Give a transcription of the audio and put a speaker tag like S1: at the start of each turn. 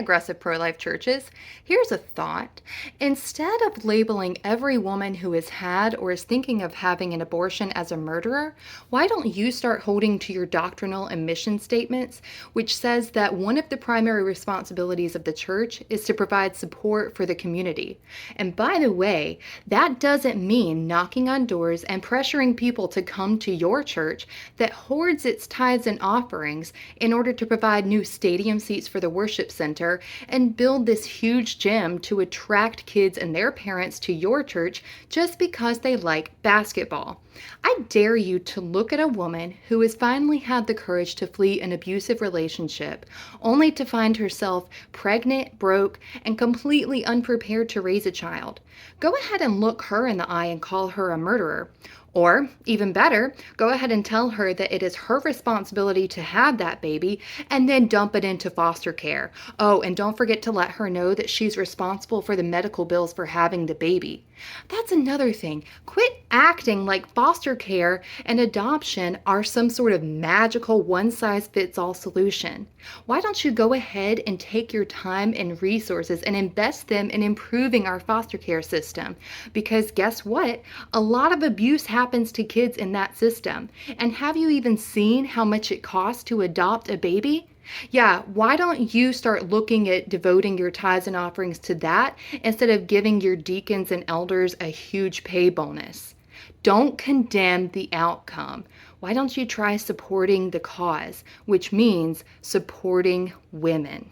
S1: aggressive pro life churches. Here's a thought. Instead of labeling every woman who has had or is thinking of having an abortion as a murderer, why don't you start holding to your doctrinal and mission statements, which says that one of the primary responsibilities of the church is to provide support for the community? And by the way, that doesn't mean knocking on doors and pressuring people to come to your church that hoards its tithes and offerings in order to provide new stadium seats for the worship center and build this huge gym to attract kids and their parents to your church just because they like basketball. I dare you to look at a woman who has finally had the courage to flee an abusive relationship, only to find herself pregnant, broke, and completely unprepared to raise a child. Go ahead and look her in the eye and call her a murderer. Or, even better, go ahead and tell her that it is her responsibility to have that baby and then dump it into foster care. Oh, and don't forget to let her know that she's responsible for the medical bills for having the baby. That's another thing. Quit acting like foster care and adoption are some sort of magical one-size-fits-all solution. Why don't you go ahead and take your time and resources and invest them in improving our foster care system? Because guess what? A lot of abuse happens to kids in that system. And have you even seen how much it costs to adopt a baby? Yeah, why don't you start looking at devoting your tithes and offerings to that instead of giving your deacons and elders a huge pay bonus? Don't condemn the outcome. Why don't you try supporting the cause, which means supporting women?